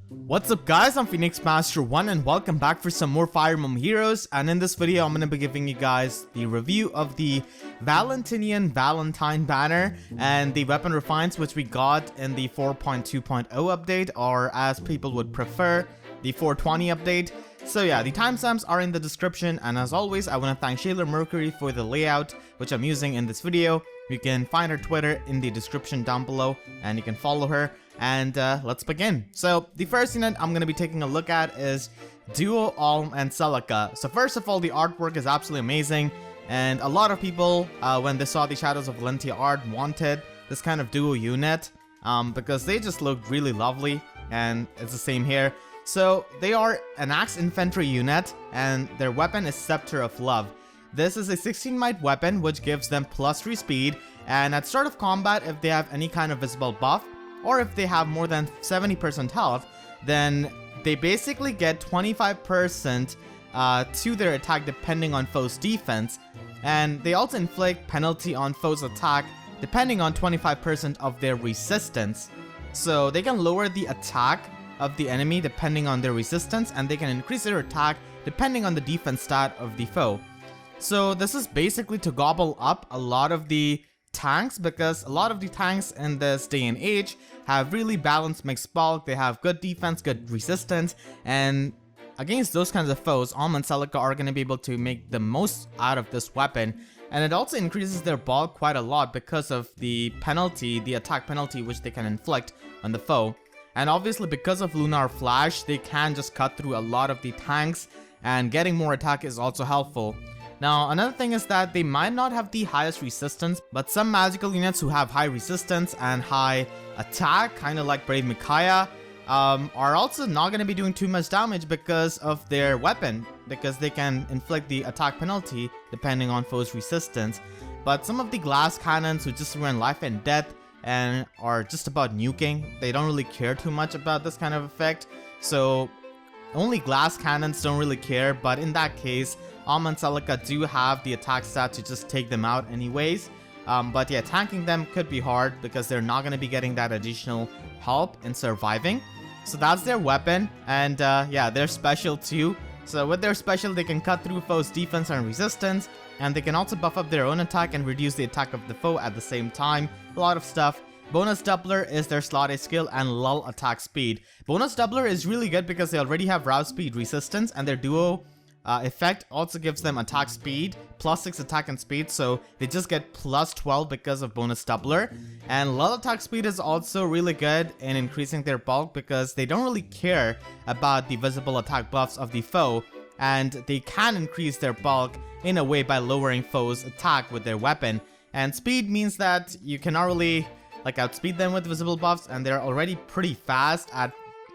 What's up guys, I'm Phoenix Master 1 and welcome back for some more Fire Emblem Heroes, and in this video I'm going to be giving you guys the review of the Valentine Banner and the weapon refines which we got in the 4.2.0 update, or as people would prefer, the 420 update. So yeah, the timestamps are in the description, and as always I want to thank ShailorMercury for the layout which I'm using in this video. You can find her Twitter in the description down below and you can follow her. And let's begin. So the first unit I'm going to be taking a look at is Duo Alm and Silque. So first of all, the artwork is absolutely amazing, and a lot of people when they saw the Shadows of Valentia art wanted this kind of duo unit because they just look really lovely, and it's the same here. So they are an axe infantry unit and their weapon is Scepter of Love. This is a 16 might weapon which gives them +3 speed, and at start of combat, if they have any kind of visible buff or if they have more than 70% health, then they basically get 25% to their attack depending on foe's defense, and they also inflict penalty on foe's attack depending on 25% of their resistance. So they can lower the attack of the enemy depending on their resistance, and they can increase their attack depending on the defense stat of the foe. So this is basically to gobble up a lot of the tanks, because a lot of the tanks in this day and age have really balanced mixed bulk. They have good defense, good resistance, and against those kinds of foes, Alm and Silque are going to be able to make the most out of this weapon. And it also increases their bulk quite a lot because of the penalty, the attack penalty which they can inflict on the foe. And obviously because of Lunar Flash, they can just cut through a lot of the tanks, and getting more attack is also helpful. Now, another thing is that they might not have the highest resistance, but some magical units who have high resistance and high attack, kind of like Brave Micaiah, are also not going to be doing too much damage because of their weapon, because they can inflict the attack penalty depending on foe's resistance. But some of the glass cannons who just run life and death and are just about nuking, they don't really care too much about this kind of effect. So only glass cannons don't really care, but in that case, Alm and Silque do have the attack stat to just take them out anyways. But yeah, tanking them could be hard because they're not going to be getting that additional help in surviving. So that's their weapon, and yeah, they're special too. So with their special, they can cut through foes' defense and resistance, and they can also buff up their own attack and reduce the attack of the foe at the same time. A lot of stuff. Bonus Doubler is their slot A skill, and lull attack speed. Bonus Doubler is really good because they already have route speed resistance, and their duo effect also gives them attack speed, +6 attack and speed, so they just get +12 because of Bonus Doubler. And lull attack speed is also really good in increasing their bulk because they don't really care about the visible attack buffs of the foe, and they can increase their bulk in a way by lowering foes' attack with their weapon. And speed means that you cannot really like outspeed them with visible buffs, and they're already pretty fast at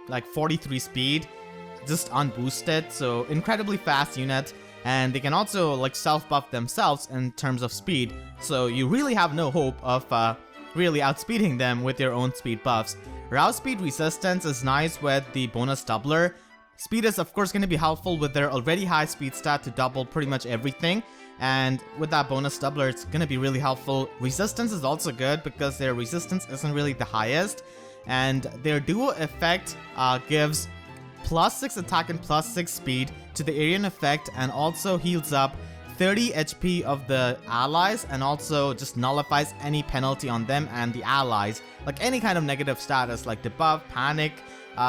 like 43 speed, just unboosted, so incredibly fast unit. And they can also like self-buff themselves in terms of speed, so you really have no hope of really outspeeding them with your own speed buffs. Route speed resistance is nice with the Bonus Doubler. Speed is of course going to be helpful with their already high speed stat to double pretty much everything, and with that Bonus Doubler it's going to be really helpful. Resistance is also good because their resistance isn't really the highest, and their duo effect gives +6 attack and +6 speed to the Arena effect, and also heals up 30 HP of the allies, and also just nullifies any penalty on them and the allies, like any kind of negative status like debuff, panic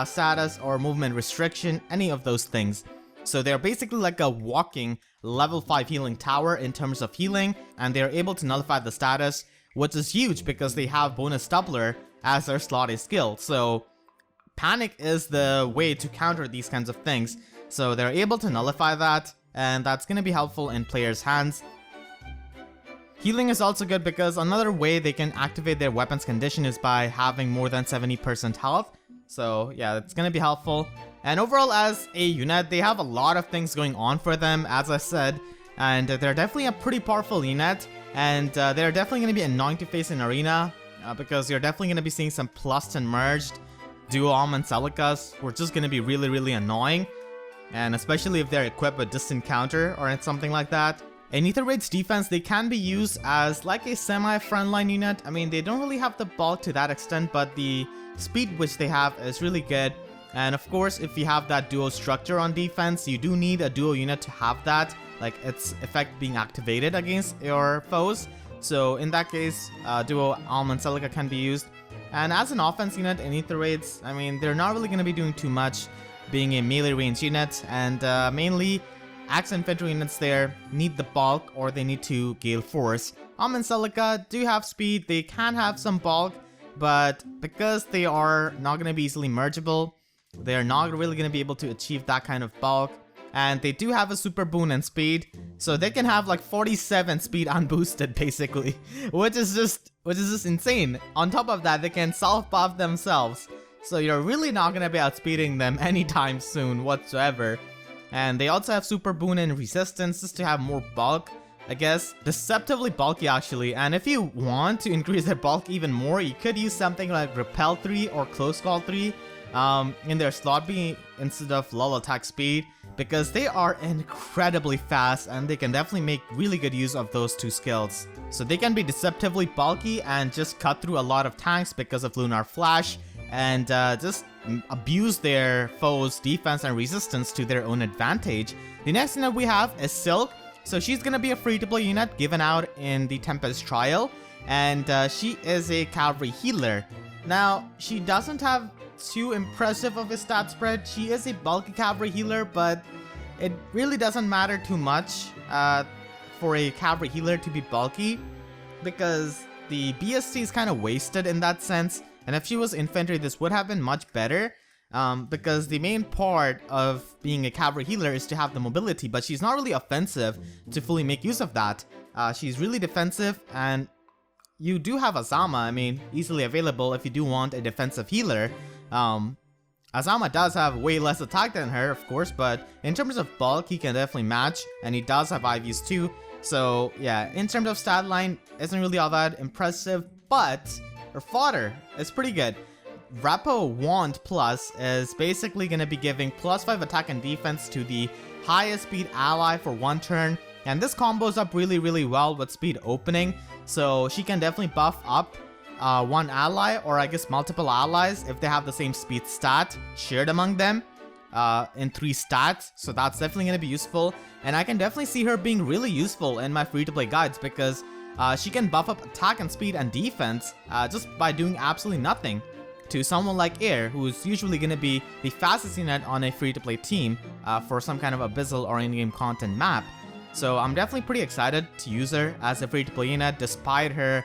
status, or movement restriction, any of those things. So they're basically like a walking level 5 healing tower in terms of healing, and they're able to nullify the status, which is huge because they have Bonus Doubler as their slot A skill. So panic is the way to counter these kinds of things, so they're able to nullify that, and that's going to be helpful in players' hands. Healing is also good because another way they can activate their weapon's condition is by having more than 70% health. So yeah, it's going to be helpful. And overall as a unit, they have a lot of things going on for them, as I said, and they're definitely a pretty powerful unit, and they're definitely going to be annoying to face in Arena because you're definitely going to be seeing some +10 merged Duo Alm and Silques who are just going to be really annoying, and especially if they're equipped with distant counter or something like that. In Ether Raid's defense, they can be used as like a semi-frontline unit. I mean, they don't really have the bulk to that extent, but the speed which they have is really good. And of course, if you have that duo structure on defense, you do need a duo unit to have that, like its effect being activated against your foes. So in that case, Duo Alm and Silque can be used. And as an offense unit in Ether Raids, I mean, they're not really going to be doing too much, being a melee range unit, and mainly axe infantry units there need the bulk or they need to gale force. Alm and Silque do have speed, they can have some bulk, but because they are not going to be easily mergeable, they're not really going to be able to achieve that kind of bulk. And they do have a super boon in speed, so they can have like 47 speed unboosted basically, which is just insane. On top of that, they can self buff themselves, so you're really not going to be outspeeding them anytime soon whatsoever. And they also have super boon in resistance just to have more bulk, I guess. Deceptively bulky actually, and if you want to increase their bulk even more, you could use something like Repel 3 or Close Call 3 in their slot B instead of lull attack speed, because they are incredibly fast and they can definitely make really good use of those two skills. So they can be deceptively bulky and just cut through a lot of tanks because of Lunar Flash, and just abuse their foes' defense and resistance to their own advantage. The next unit we have is Silque. So she's gonna be a free-to-play unit given out in the Tempest Trial, and she is a cavalry healer. Now, she doesn't have too impressive of a stat spread. She is a bulky cavalry healer, but it really doesn't matter too much for a cavalry healer to be bulky, because the BSC is kind of wasted in that sense. And if she was infantry, this would have been much better, because the main part of being a cavalry healer is to have the mobility, but she's not really offensive to fully make use of that. She's really defensive, and you do have Azama, I mean, easily available if you do want a defensive healer. Azama does have way less attack than her, of course, but in terms of bulk, he can definitely match, and he does have IVs too. So yeah, in terms of stat line, isn't really all that impressive, but her fodder is pretty good. Repo Wand Plus is basically going to be giving +5 attack and defense to the highest speed ally for 1 turn, and this combos up really well with speed opening, so she can definitely buff up one ally, or I guess multiple allies if they have the same speed stat shared among them in 3 stats, so that's definitely going to be useful. And I can definitely see her being really useful in my free-to-play guides, because she can buff up attack and speed and defense just by doing absolutely nothing to someone like Air, who is usually going to be the fastest unit on a free-to-play team for some kind of abyssal or in-game content map. So I'm definitely pretty excited to use her as a free-to-play unit despite her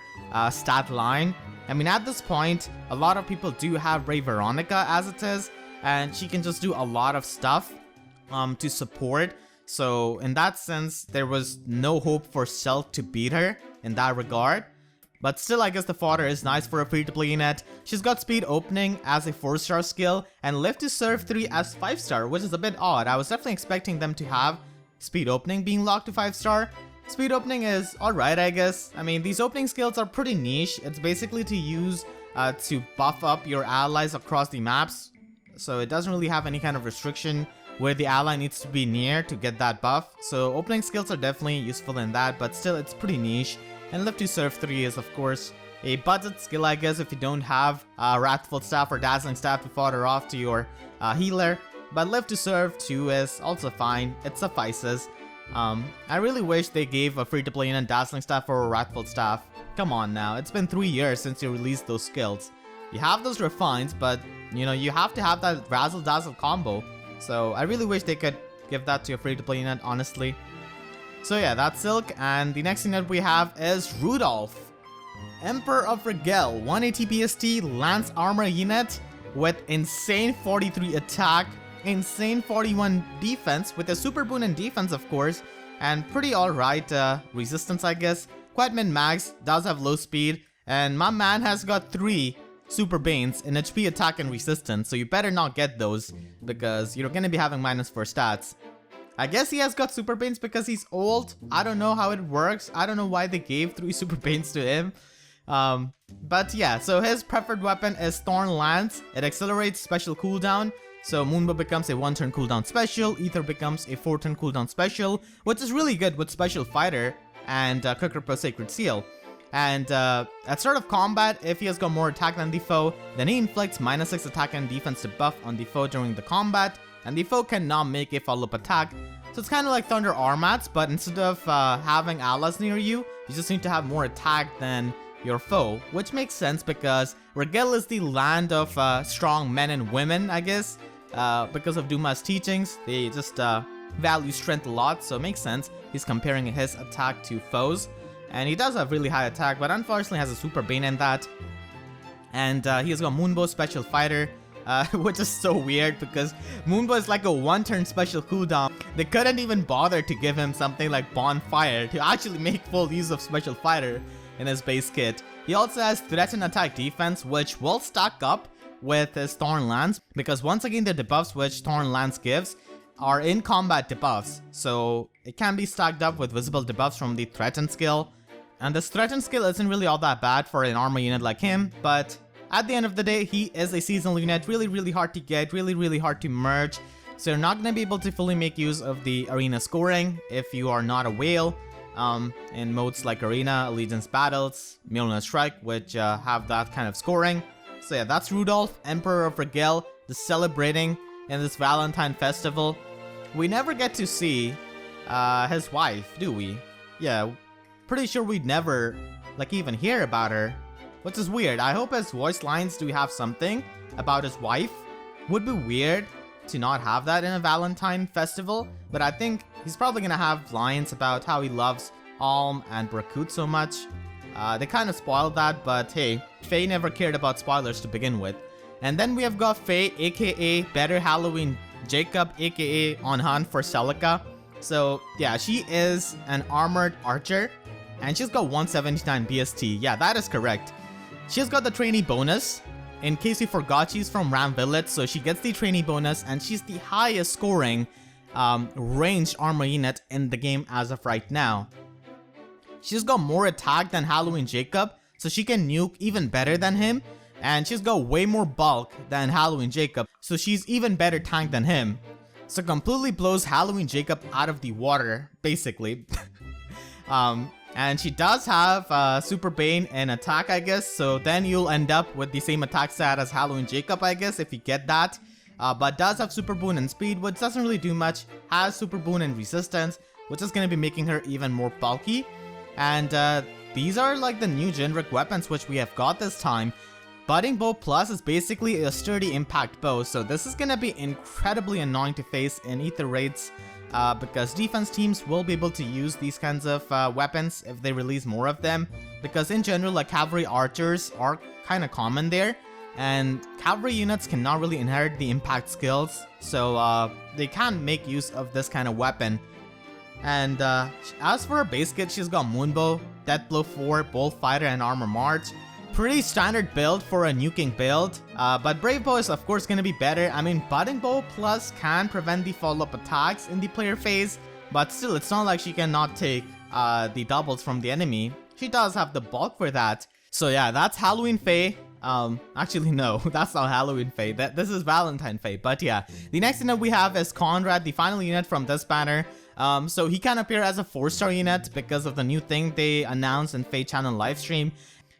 stat line. I mean, at this point, a lot of people do have Ray Veronica as it is, and she can just do a lot of stuff to support. So in that sense, there was no hope for Silque to beat her in that regard. But still, I guess the fodder is nice for a free-to-play unit. She's got speed opening as a 4-star skill, and live to serve 3 as 5-star, which is a bit odd. I was definitely expecting them to have speed opening being locked to 5-star. Speed opening is alright, I guess. I mean, these opening skills are pretty niche. It's basically to use to buff up your allies across the maps. So it doesn't really have any kind of restriction where the ally needs to be near to get that buff. So opening skills are definitely useful in that, but still it's pretty niche. And Live to Serve 3 is of course a budget skill, I guess, if you don't have Wrathful Staff or Dazzling Staff to fodder off to your healer. But Live to Serve 2 is also fine, it suffices. I really wish they gave a free-to-play unit Dazzling Staff or a Wrathful Staff. Come on now, it's been 3 years since you released those skills. You have those refines, but you know, you have to have that Razzle Dazzle combo. So I really wish they could give that to a free-to-play unit, honestly. So yeah, that's Silque, and the next unit we have is Rudolf. Emperor of Regel, 180 BST Lance Armor unit with insane 43 attack, insane 41 defense with a super boon in defense of course, and pretty alright resistance I guess. Quite min-max, does have low speed, and my man has got 3 super banes in HP attack and resistance, so you better not get those because you're gonna be having -4 stats. I guess he has got super banes because he's old. I don't know how it works. I don't know why they gave 3 super banes to him. But yeah, so his preferred weapon is Thorn Lance. It accelerates special cooldown. So Moonbow becomes a 1-turn cooldown special, Ether becomes a 4-turn cooldown special, which is really good with Special Fighter and Quick Repro Sacred Seal. And at start of combat, if he has got more attack than the foe, then he inflicts -6 attack and defense debuff on the foe during the combat, and the foe cannot make a follow-up attack. So it's kind of like Thunder Armats, but instead of having allies near you, you just need to have more attack than your foe, which makes sense because Rigel is the land of strong men and women, I guess. Because of Duma's teachings, they just value strength a lot, so it makes sense. He's comparing his attack to foes, and he does have really high attack, but unfortunately has a Super Bane in that. And he has got Moonbow Special Fighter, which is so weird because Moonbow is like a one-turn special cooldown. They couldn't even bother to give him something like Bonfire to actually make full use of Special Fighter in his base kit. He also has Threat and Attack Defense, which will stack up with his Thorn Lance, because once again the debuffs which Thorn Lance gives are in combat debuffs, so it can be stacked up with visible debuffs from the Threaten skill. And this Threaten skill isn't really all that bad for an armor unit like him, but at the end of the day, he is a seasonal unit, really hard to get, really hard to merge, so you're not going to be able to fully make use of the arena scoring if you are not a whale in modes like Arena, Allegiance Battles, Mjolnir Strike, which have that kind of scoring. So yeah, that's Rudolf, Emperor of Rigel, the celebrating in this Valentine festival. We never get to see his wife, do we? Yeah, pretty sure we'd never like even hear about her, which is weird. I hope his voice lines do have something about his wife. Would be weird to not have that in a Valentine festival, but I think he's probably gonna have lines about how he loves Alm and Brakut so much. They kind of spoiled that, but hey, Faye never cared about spoilers to begin with. And then we have got Faye, aka Better Halloween Jakob, aka On Hunt for Celica. So yeah, she is an armored archer, and she's got 179 BST. Yeah, that is correct. She's got the trainee bonus. In case you forgot, she's from Ram Village, so she gets the trainee bonus, and she's the highest scoring ranged armor unit in the game as of right now. She's got more attack than Halloween Jakob, so she can nuke even better than him. And she's got way more bulk than Halloween Jakob, so she's even better tank than him. So completely blows Halloween Jakob out of the water, basically. And she does have Super Bane and attack, I guess, so then you'll end up with the same attack stat as Halloween Jakob, I guess, if you get that. But does have Super Boon and speed, which doesn't really do much. Has Super Boon and resistance, which is going to be making her even more bulky. And these are like the new generic weapons which we have got this time. Budding Bow Plus is basically a sturdy impact bow, so this is going to be incredibly annoying to face in Ether raids, because defense teams will be able to use these kinds of weapons if they release more of them, because in general like cavalry archers are kind of common there, and cavalry units cannot really inherit the impact skills, so they can make use of this kind of weapon. And as for her base kit, she's got Moonbow, Deathblow 4, Bolt Fighter, and Armor March. Pretty standard build for a nuking build, but Brave Bow is of course going to be better. I mean, Budding Bow Plus can prevent the follow-up attacks in the player phase, but still, it's not like she cannot take the doubles from the enemy. She does have the bulk for that. So yeah, that's Halloween Faye. Actually no, that's not Halloween Faye. This is Valentine Faye. But yeah, the next unit we have is Conrad, the final unit from this banner. So he can appear as a 4-star unit because of the new thing they announced in Faye channel livestream.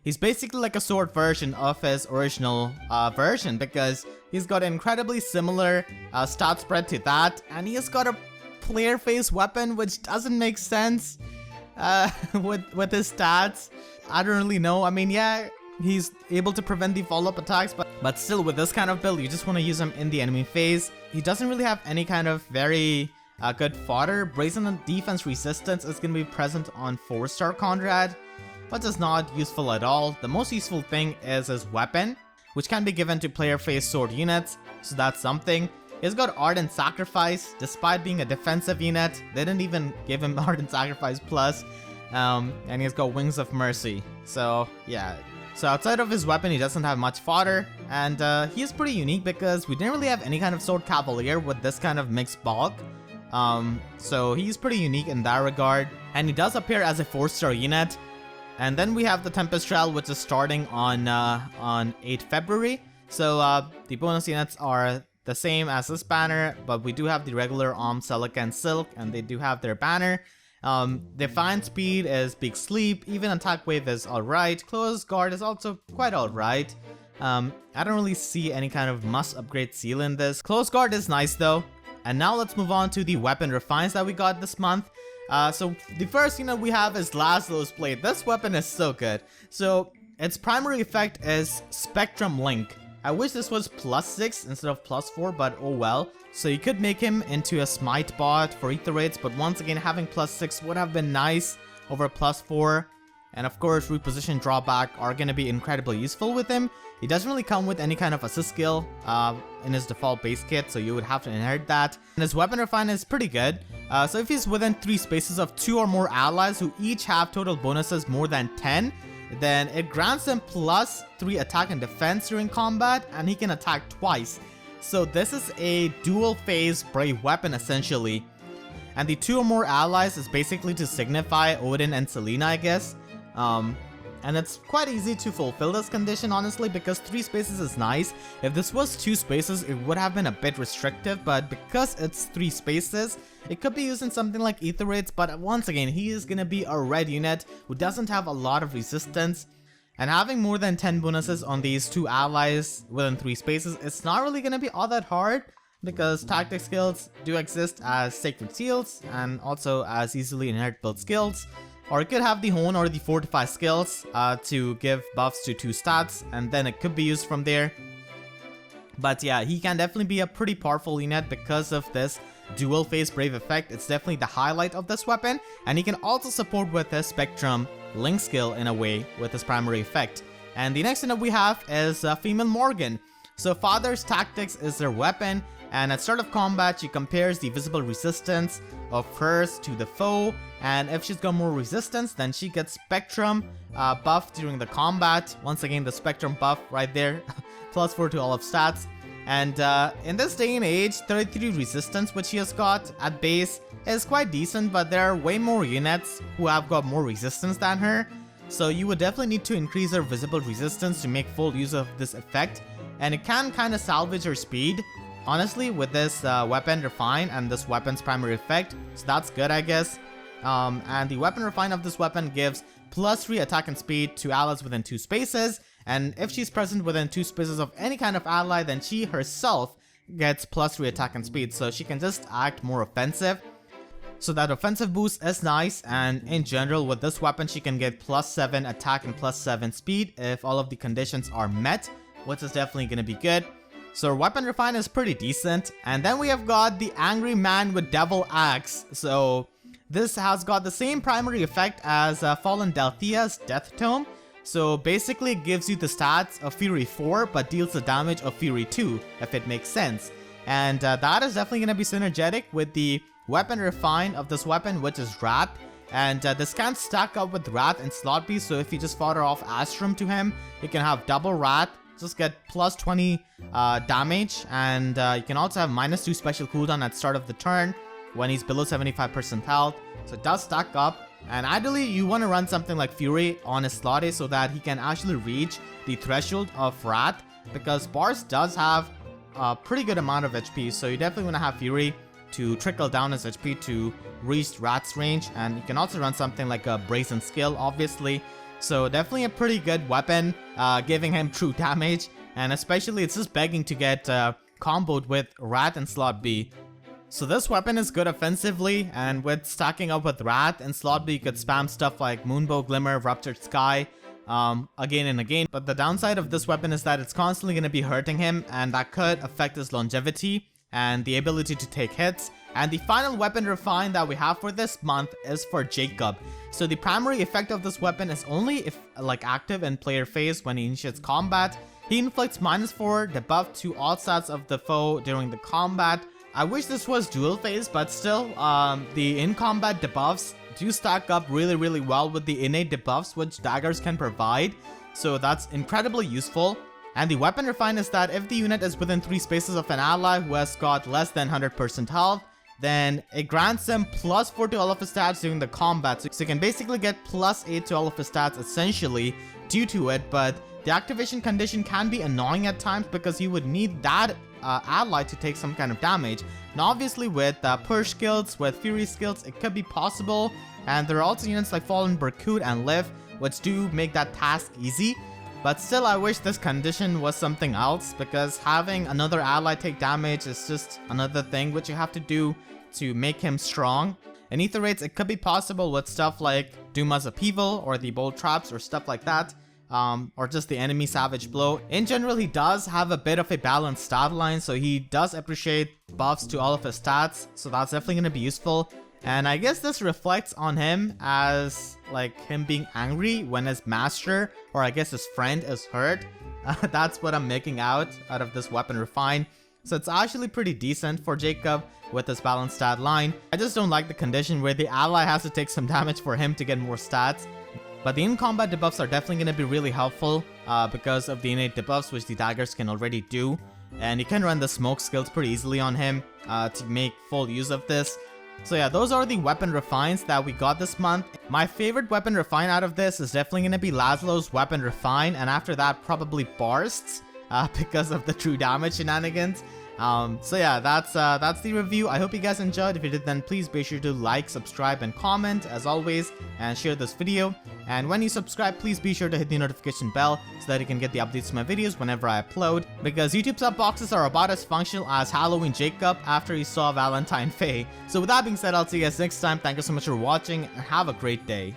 He's basically like a sword version of his original version, because he's got an incredibly similar stat spread to that, and he has got a player face weapon which doesn't make sense with his stats. I don't really know. I mean, yeah, he's able to prevent the follow-up attacks, but still, with this kind of build, you just want to use him in the enemy phase. He doesn't really have any kind of very good fodder. Brazen defense resistance is going to be present on 4-star Conrad, but is not useful at all. The most useful thing is his weapon, which can be given to player phase sword units, so that's something. He's got Ardent Sacrifice, despite being a defensive unit. They didn't even give him Ardent Sacrifice Plus, and he's got Wings of Mercy. So yeah, so outside of his weapon, he doesn't have much fodder, and he is pretty unique because we didn't really have any kind of sword cavalier with this kind of mixed bulk. So he's pretty unique in that regard, and he does appear as a 4-star unit. And then we have the Tempest Trial, which is starting on 8 February. So the bonus units are the same as this banner, but we do have the regular Alm, Valentine Silque, and they do have their banner. Defiant Speed is big sleep, even Attack Wave is alright, Close Guard is also quite alright. I don't really see any kind of must upgrade seal in this. Close Guard is nice though. And now let's move on to the weapon refines that we got this month. So the first unit we have is Laslow's Blade. This weapon is so good. So its primary effect is Spectrum Link. I wish this was +6 instead of +4, but oh well. So you could make him into a smite bot for ether rates, but once again having +6 would have been nice over +4. And of course, reposition drawback are going to be incredibly useful with him. He doesn't really come with any kind of assist skill in his default base kit, so you would have to inherit that. And his weapon refine is pretty good. So if he's within 3 spaces of 2 or more allies who each have total bonuses more than 10, then it grants him +3 attack and defense during combat, and he can attack twice. So this is a dual phase brave weapon essentially. And the 2 or more allies is basically to signify Odin and Selena, I guess. And it's quite easy to fulfill this condition, honestly, because 3 spaces is nice. If this was 2 spaces, it would have been a bit restrictive, but because it's 3 spaces, it could be used in something like ether rates. But once again, he is gonna be a red unit who doesn't have a lot of resistance, and having more than 10 bonuses on these 2 allies within 3 spaces, it's not really gonna be all that hard, because tactic skills do exist as sacred seals and also as easily inherit build skills. Or it could have the Hone or the Fortify skills to give buffs to 2 stats, and then it could be used from there. But yeah, he can definitely be a pretty powerful unit because of this dual phase brave effect. It's definitely the highlight of this weapon, and he can also support with his Spectrum Link skill in a way with his primary effect. And the next unit we have is Female Morgan. So Father's Tactics is their weapon, and at start of combat, she compares the visible resistance of hers to the foe, and if she's got more resistance, then she gets Spectrum buff during the combat. Once again, the Spectrum buff right there, +4 to all of stats. And in this day and age, 33 resistance which she has got at base is quite decent, but there are way more units who have got more resistance than her. So you would definitely need to increase her visible resistance to make full use of this effect, and it can kind of salvage her speed, honestly, with this weapon refine and this weapon's primary effect. So that's good, I guess. And the weapon refine of this weapon gives +3 attack and speed to allies within 2 spaces. And if she's present within 2 spaces of any kind of ally, then she herself gets +3 attack and speed. So she can just act more offensive. So that offensive boost is nice. And in general, with this weapon, she can get +7 attack and +7 speed if all of the conditions are met, which is definitely going to be good. So weapon refine is pretty decent. And then we have got the Angry Man with Devil Axe. So this has got the same primary effect as Fallen Delthia's Death Tome. So basically it gives you the stats of Fury 4 but deals the damage of Fury 2, if it makes sense. And that is definitely going to be synergetic with the weapon refine of this weapon, which is Wrath. And this can stack up with Wrath and Slot Beast, so if you just fodder off Astrum to him, you can have double Wrath, just get +20 damage, and you can also have -2 special cooldown at start of the turn when he's below 75% health. So it does stack up. And ideally, you want to run something like Fury on his Slotty so that he can actually reach the threshold of Wrath, because Barst does have a pretty good amount of HP, so you definitely want to have Fury to trickle down his HP to reach Wrath's range. And you can also run something like a Brazen Skill, obviously. So definitely a pretty good weapon, giving him true damage, and especially it's just begging to get comboed with Wrath and Slot B. So this weapon is good offensively, and with stacking up with Wrath and Slot B, you could spam stuff like Moonbow Glimmer, Ruptured Sky, again and again. But the downside of this weapon is that it's constantly going to be hurting him, and that could affect his longevity and the ability to take hits. And the final weapon refine that we have for this month is for Jakob. So the primary effect of this weapon is only if active in player phase when he initiates combat. He inflicts -4 debuff to all stats of the foe during the combat. I wish this was dual phase, but still, the in-combat debuffs do stack up really well with the innate debuffs which daggers can provide. So that's incredibly useful. And the weapon refine is that if the unit is within 3 spaces of an ally who has got less than 100% health, then it grants them +4 to all of his stats during the combat. So you can basically get +8 to all of his stats essentially due to it, but the activation condition can be annoying at times because you would need that ally to take some kind of damage. Now obviously with push skills, with fury skills, it could be possible. And there are also units like Fallen Berkut and Liv, which do make that task easy. But still, I wish this condition was something else, because having another ally take damage is just another thing which you have to do to make him strong. In Ether Raids, it could be possible with stuff like Duma's Upheaval or the Bolt Traps or stuff like that, or just the enemy Savage Blow. In general, he does have a bit of a balanced stat line, so he does appreciate buffs to all of his stats, so that's definitely going to be useful. And I guess this reflects on him as like him being angry when his master, or I guess his friend, is hurt. That's what I'm making out of this weapon refine. So it's actually pretty decent for Jakob with his balanced stat line. I just don't like the condition where the ally has to take some damage for him to get more stats. But the in-combat debuffs are definitely going to be really helpful because of the innate debuffs which the daggers can already do. And you can run the smoke skills pretty easily on him to make full use of this. So yeah, those are the weapon refines that we got this month. My favorite weapon refine out of this is definitely going to be Laslow's weapon refine, and after that probably Barst's because of the true damage shenanigans. So yeah, that's the review. I hope you guys enjoyed. If you did, then please be sure to like, subscribe, and comment as always, and share this video. And when you subscribe, please be sure to hit the notification bell so that you can get the updates to my videos whenever I upload, because YouTube sub boxes are about as functional as Halloween Jakob after he saw Valentine Faye. So with that being said, I'll see you guys next time. Thank you so much for watching, and have a great day.